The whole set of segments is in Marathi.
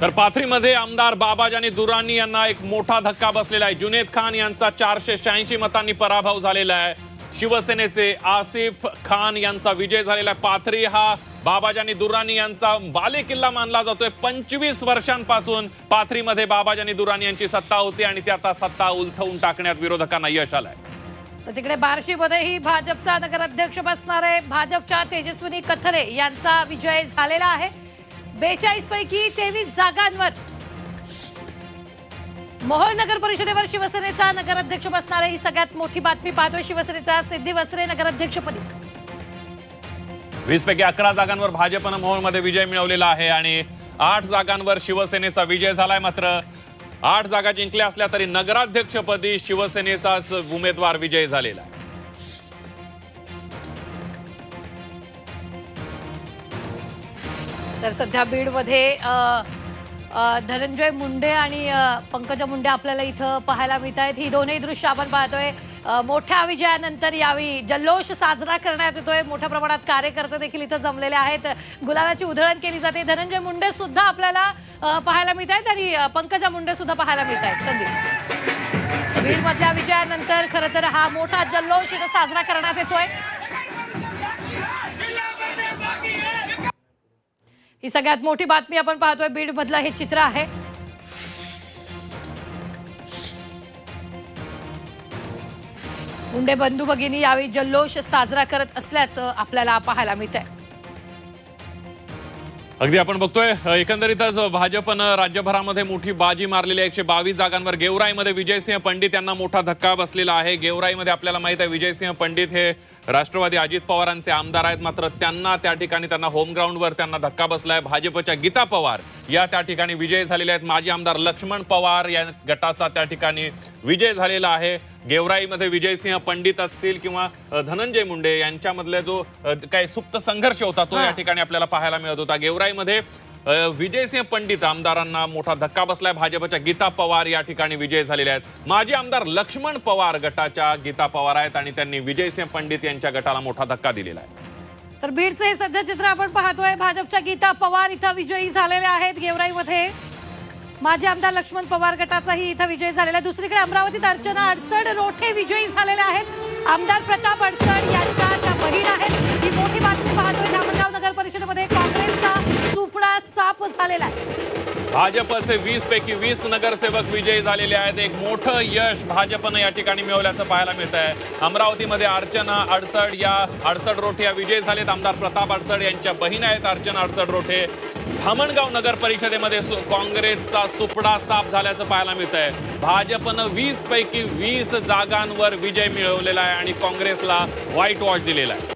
तर पाथरीमध्ये आमदार बाबाजानी दुर्राणी यांना एक मोठा धक्का बसलेला आहे। जुनेद खान यांचा 486 मतांनी पराभव झालेला आहे। शिवसेनेचे आसिफ खान यांचा विजय झालेला आहे। पाथरी हा बाबाजानी दुर्राणी यांचा बालेकिल्ला मानला जातोय। 25 वर्षांपासून पाथरीमध्ये बाबाजानी दुर्राणी यांची सत्ता होती आणि ती आता सत्ता उलथवून टाकण्यात विरोधकांना यश आलंय। तर तिकडे बार्शीमध्येही भाजपचा नगराध्यक्ष बसणार आहे। भाजपच्या तेजस्विनी कथले यांचा विजय झालेला आहे। 42 पैकी 23 जागांवर मोहोळ नगर परिषदेवर शिवसेनेचा नगराध्यक्ष बसणार आहे। ही सगळ्यात मोठी बातमी पाहतोय। शिवसेनेचा सिद्धी वसरे नगराध्यक्षपदी 20 पैकी 11 जागांवर भाजपनं मोहोळमध्ये विजय मिळवलेला आहे आणि 8 जागांवर शिवसेनेचा विजय झालाय। मात्र 8 जागा जिंकल्या असल्या तरी नगराध्यक्षपदी शिवसेनेचाच उमेदवार विजयी झालेला आहे। तर सध्या बीडमध्ये धनंजय मुंडे आणि पंकजा मुंडे आपल्याला इथं पाहायला मिळत आहेत। ही दोन्ही दृश्य आपण पाहतोय। मोठ्या विजयानंतर यावेळी जल्लोष साजरा करण्यात येतोय। मोठ्या प्रमाणात कार्यकर्ते देखील इथं जमलेले आहेत। गुलालाची उधळण केली जाते। धनंजय मुंडे सुद्धा आपल्याला पाहायला मिळत आहेत आणि पंकजा मुंडे सुद्धा पाहायला मिळत आहेत। संदीप, बीडमधल्या विजयानंतर खरं तर हा मोठा जल्लोष इथं साजरा करण्यात येतोय। ही सगळ्यात मोठी बातमी आपण पाहतोय। बीड मधलं हे चित्र आहे। मुंडे बंधू भगिनी यावेळी जल्लोष साजरा करत असल्याचं आपल्याला पाहायला मिळतंय। अगदी आपण बघतोय एकंदरीतच भाजपनं राज्यभरामध्ये मोठी बाजी मारलेली आहे। 122 जागांवर गेवराईमध्ये विजयसिंह पंडित यांना मोठा धक्का बसलेला आहे। गेवराईमध्ये आपल्याला माहित आहे विजयसिंह पंडित हे राष्ट्रवादी अजित पवारांचे आमदार आहेत। मात्र त्या ठिकाणी त्यांना होम ग्राउंडवर त्यांना धक्का बसलाय। भाजपच्या गीता पवार या त्या ठिकाणी विजयी झालेले आहेत। माजी आमदार लक्ष्मण पवार या गटाचा त्या ठिकाणी विजय झालेला आहे। गेवराईमध्ये विजयसिंह पंडित असतील किंवा धनंजय मुंडे यांच्यामधले जो काही सुप्त संघर्ष होता तो या ठिकाणी आपल्याला पाहायला मिळत होता। गेवराईमध्ये विजयसिंह पंडित आमदारांना मोठा धक्का बसलाय। भाजपच्या गीता पवार या ठिकाणी विजय झालेले आहेत। माजी आमदार लक्ष्मण पवार गटाच्या गीता पवार आहेत आणि त्यांनी विजयसिंह पंडित यांच्या गटाला मोठा धक्का दिलेला आहे। तर बीडचे हे सध्या चित्र आपण पाहतोय। भाजपच्या गीता पवार इथं विजयी झालेल्या आहेत। गेवराईमध्ये माजी आमदार लक्ष्मण पवार गटाचाही इथं विजय झालेला आहे। दुसरीकडे अमरावतीत अर्चना अडसड रोठे विजयी झालेले आहेत। आमदार प्रताप अडसड यांच्या त्या बहीण आहेत। ही मोठी बातमी पाहतोय। धामणगाव नगर परिषदेमध्ये काँग्रेसचा सुपडा साफ झालेला आहे। भाजपचे 20 पैकी 20 नगरसेवक विजयी झालेले आहेत। एक मोठं यश भाजपनं या ठिकाणी मिळवल्याचं पाहायला मिळत आहे। अमरावतीमध्ये अर्चना अडसड या अडसड रोठे या विजयी झालेत। आमदार प्रताप अडसड यांच्या बहीण आहेत अर्चना अडसड रोठे। धामणगाव नगर परिषदेमध्ये काँग्रेसचा सुपडा साफ झाल्याचं पाहायला मिळत आहे। भाजपनं 20 पैकी 20 जागांवर विजय मिळवलेला आहे आणि काँग्रेसला व्हाईट वॉश दिलेला आहे।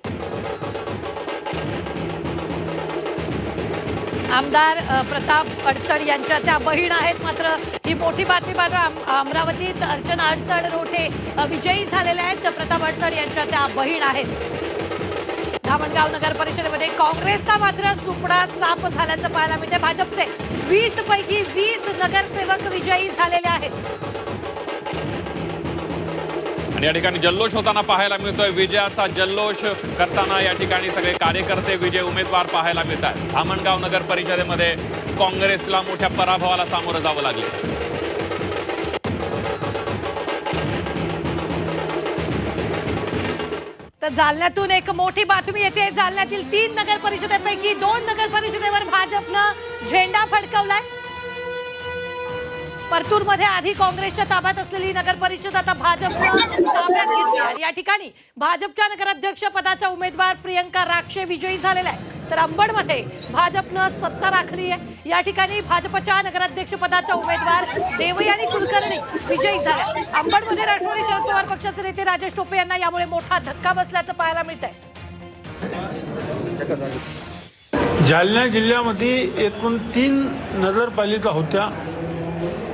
आमदार प्रताप अडसड यांच्या त्या बहीण आहेत। मात्र ही मोठी बातमी पाहतो। अमरावतीत अर्चना अडसड रोठे विजयी झालेले आहेत। तर प्रताप अडसड यांच्या त्या बहीण आहेत। धामणगाव नगर परिषदेमध्ये काँग्रेसचा मात्र सुपडा साफ झाल्याचं पाहायला मिळते। भाजपचे 20 पैकी 20 नगरसेवक विजयी झालेले आहेत आणि या ठिकाणी जल्लोष होताना पाहायला मिळतोय। विजयाचा जल्लोष करताना या ठिकाणी सगळे कार्यकर्ते विजय उमेदवार पाहायला मिळतात। धामणगाव नगर परिषदेमध्ये काँग्रेसला मोठ्या पराभवाला सामोरं जावं लागले। तर जालन्यातून एक मोठी बातमी येते। जालन्यातील 3 नगर परिषदेपैकी 2 नगर परिषदेवर भाजपनं झेंडा फडकवलाय। परतूरमध्ये आधी काँग्रेसच्या ताब्यात असलेली नगर परिषद आता भाजपनं ताब्यात घेतली आणि या ठिकाणी भाजपच्या नगराध्यक्ष पदाच्या उमेदवार प्रियंका राक्षे विजयी झालेल्या आहेत। तर अंबडमध्ये भाजपनं सत्ता राखली आहे। या ठिकाणी भाजपच्या नगराध्यक्ष पदाच्या उमेदवार देवयानी कुलकर्णी विजयी झाल्या। अंबडमध्ये राष्ट्रवादी शरद पवार पक्षाचे नेते राजेश टोपे यांना यामुळे मोठा धक्का बसल्याचं पाहायला मिळतंय। जालना जिल्ह्यामध्ये एकूण 3 नगरपालिका होत्या।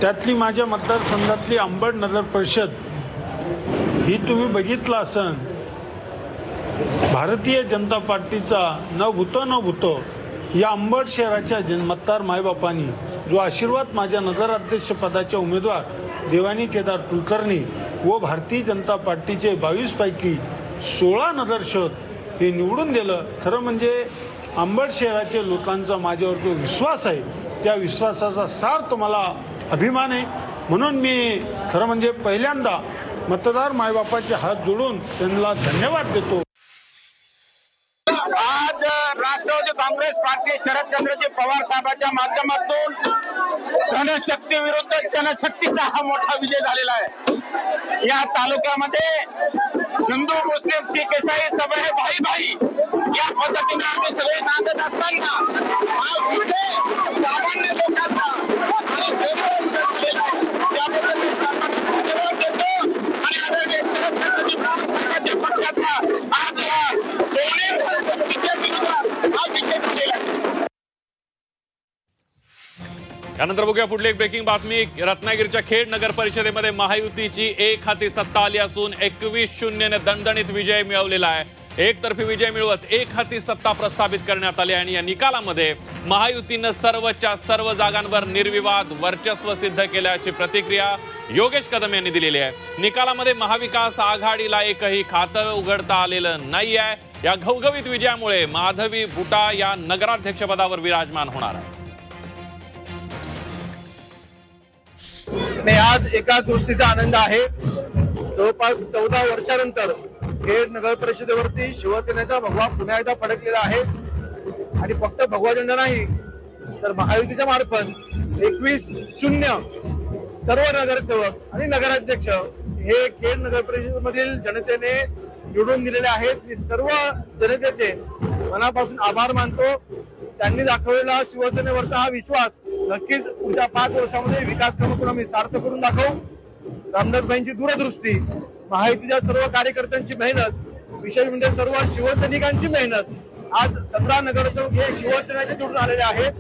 त्यातली माझ्या मतदारसंघातली अंबड नगर परिषद ही तुम्ही बघितलं असन, भारतीय जनता पार्टीचा न भूतो या अंबड शहराच्या मतदार मायबापांनी जो आशीर्वाद माझ्या नगराध्यक्ष पदाच्या उमेदवार देवानी केदार कुलकर्णी व भारतीय जनता पार्टीचे 22 पैकी 16 नगरसेवक हे निवडून दिलं। खरं म्हणजे अंबड शहराच्या लोकांचा माझ्यावर जो विश्वास आहे त्या विश्वासाचा सार तुम्हाला अभिमान आहे. म्हणून मी खरं म्हणजे पहिल्यांदा मतदार मायबापाचे हात जोडून त्यांना धन्यवाद देतो. आज राष्ट्रवादी काँग्रेस पार्टी शरदचंद्रजी पवार साहेबांच्या माध्यमातून धनशक्ती विरुद्ध जनशक्तीचा हा मोठा विजय झालेला आहे. या तालुक्यामध्ये हिंदू मुस्लिम शीख इसाई सब है भाई भाई या पद्धतीने आम्ही सगळे नांदत असताना हा विजय सामान्य लोकांना आणि झालेला आहे. त्याबद्दल मी सर्वांना धन्यवाद देतो आणि आदरणीय शरदचंद्रजी पवार साहेबांच्या पक्षाचा आज या दोन्ही धनशक्तीच्या विरोधात हा विजय झालेला आहे. यानंतर बघूया पुढली एक ब्रेकिंग बातमी. रत्नागिरीच्या खेड नगर परिषदेमध्ये महायुतीची एक हाती सत्ता आली असून 21-0 ने दणदणीत विजय मिळवलेला आहे. एकतर्फी विजय मिळवत एक हाती सत्ता प्रस्थापित करण्यात आली आणि या निकालामध्ये महायुतीनं सर्वच्या सर्व जागांवर निर्विवाद वर्चस्व सिद्ध केल्याची प्रतिक्रिया योगेश कदम यांनी दिलेली आहे. निकालामध्ये महाविकास आघाडीला एकही खातं उघडता आलेलं नाही आहे. या घवघवीत विजयामुळे माधवी बुटा या नगराध्यक्षपदावर विराजमान होणार आहे. नाही, आज एकाच गोष्टीचा आनंद आहे. जवळपास 14 वर्षानंतर खेड नगर परिषदेवरती शिवसेनेचा भगवा पुन्हा एकदा फडकलेला आहे आणि फक्त भगवा झेंडा नाही तर महायुतीच्या मार्फत 21-0 सर्व नगरसेवक आणि नगराध्यक्ष हे खेड नगर परिषदेमधील जनतेने निवडून दिलेले आहेत. मी सर्व जनतेचे मनापासून आभार मानतो. त्यांनी दाखवलेला शिवसेनेवरचा हा विश्वास नक्कीच पुढच्या 5 वर्षामध्ये विकास कामं आम्ही सार्थ करून दाखवू. रामदासबाईंची दूरदृष्टी, महायुतीच्या सर्व कार्यकर्त्यांची मेहनत, विशेष म्हणजे सर्व शिवसैनिकांची मेहनत, आज 17 नगरसेवक हे शिवसेनेचे निवडून आलेले आहेत.